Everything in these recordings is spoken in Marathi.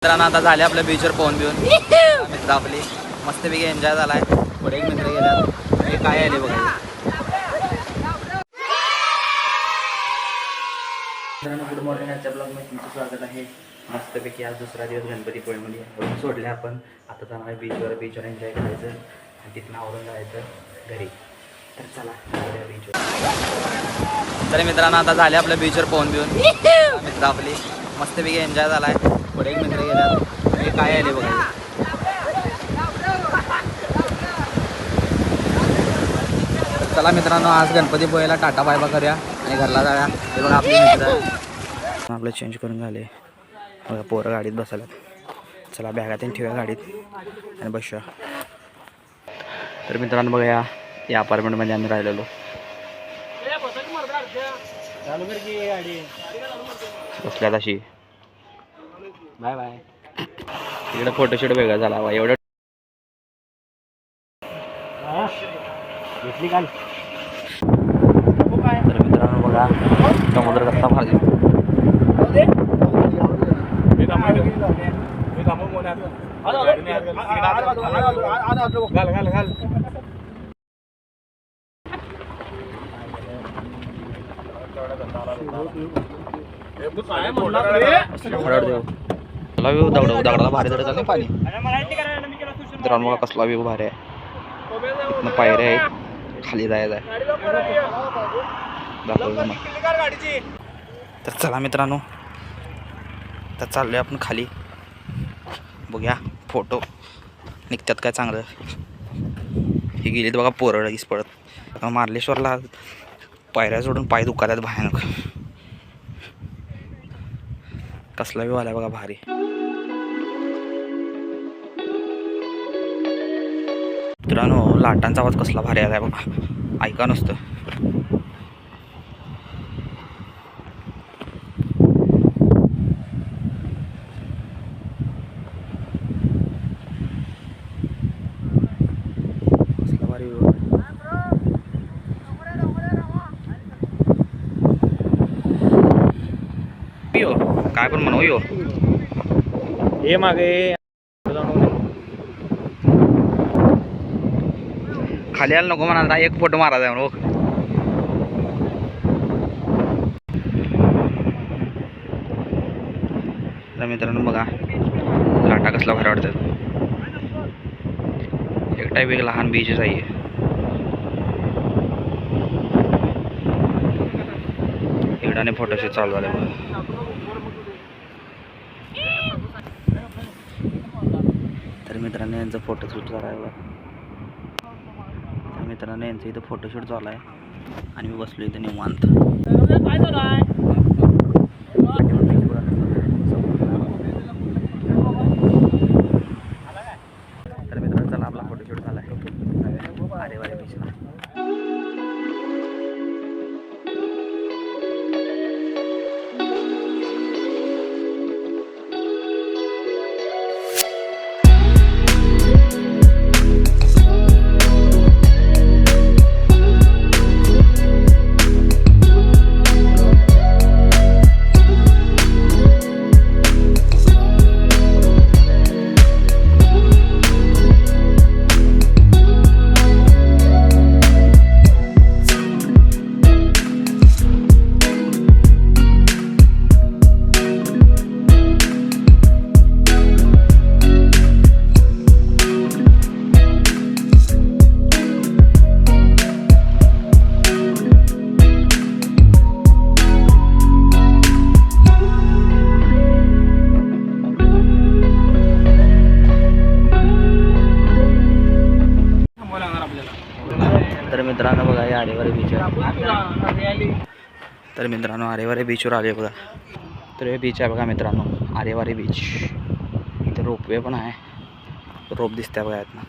मित्रांनो आता झाले आपल्या बीचवर पोहून बिऊन मित्र आपली मस्तपैकी एन्जॉय झालाय. पुढे एक मित्र गेल्यात हे काय आले बघा. मित्रांनो गुड मॉर्निंग. आजच्या ब्लॉगमध्ये तुमचं स्वागत आहे. मस्तपैकी आज दुसरा दिवस गणपतीपुळेमध्ये रूम सोडले आपण. आता जाणार बीचवर एन्जॉय करायचं आणि तिथून आवरून जायचं घरी. तर चला बीचवर. तर मित्रांनो आता झाले आपल्या बीचवर पोहून बिऊन मित्र आपली मस्तपैकी एन्जॉय झालाय. पुढे एक मित्र गेल्यात हे काय आले बघा. चला मित्रांनो आज गणपतीपुळेला टाटा बाय बाय करूया आणि घरला जाऊया. हे बघा आपले मित्र आपलं चेंज करून झाले बघा. पोरं गाडीत बसायला. चला बॅगातून ठेवूया गाडीत आणि बसूया. तर मित्रांनो बघा या अपार्टमेंटमध्ये आम्ही राहिलेलो. बसल्यात अशी बाय बाय. इकडे फोटोशूट वेगळा झाला बा. एवढं तर मित्रांनो बघा समुद्र कसा भारी. कसला व्ह्यू दगडाला भारी दगड नाही पाणी. मित्रांनो बघा कसला व्ह्यू भारी आहे. इथनं पायऱ्या आहेत खाली जायचं आहे. दाखवतो मग. तर चला मित्रांनो तर चाललोय आपण खाली. बघूया फोटो निघतात काय चांगलं. ही गेलीत बघा पोरं लगेच पडत. मार्लेश्वरला पायऱ्या सोडून पाय दुखायला भयानक. कसला व्ह्यू आला बघा भारी. मित्रांनो लाटांचा आवाज कसला भारी आलाय बघा. ऐका नुसतं. कसला भारी व्ह्यू. काय पण म्हणू यो हे मागे खाली आलं नको म्हणा. एक फोटो मारायचा आहे म्हणून. तर मित्रांनो बघा लाटा कसला भारी वाटतात. एक टाईप एक लहान बीचच आहे. इकडाने फोटोशूट चालू झाले बघा. तर मित्रांनो यांचं फोटोशूट चालू आहे बघा. मित्रांनो यांचं इथं फोटोशूट चालू आहे आणि मी बसलो इथं निवांत. तर मित्रांनो चला आपला फोटोशूट झाला आहे अरे वारे बीचला. तर मित्रांनो बघा हे आरेवारे बीच. तर मित्रांनो आरेवारे बीचवर आले बघा. तर हे बीच आहे बघा मित्रांनो आरेवारे बीच. इथं रोपवे पण आहे. रोप दिसते बघा यातनं.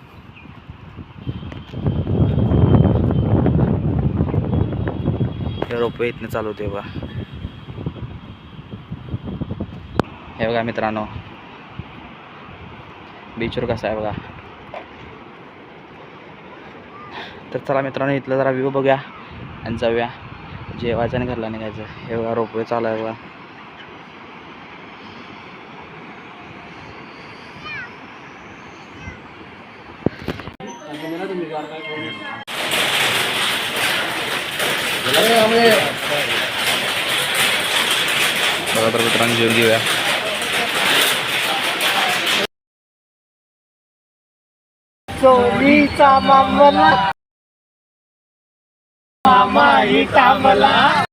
हे रोपवे इथनं चालू होते बघा. हे बघा मित्रांनो बीचवर कसं आहे बघा. तर चला मित्रांनो इथलं जरा व्ह्यू बघूया आणि जाऊया जेवायचं आणि घरला निघायचं. हे बघा रोपवे चालू आहे बघा. बघा तर मित्रांनो जेवण घेऊया. चोरीचा मामला मामा ही कामला.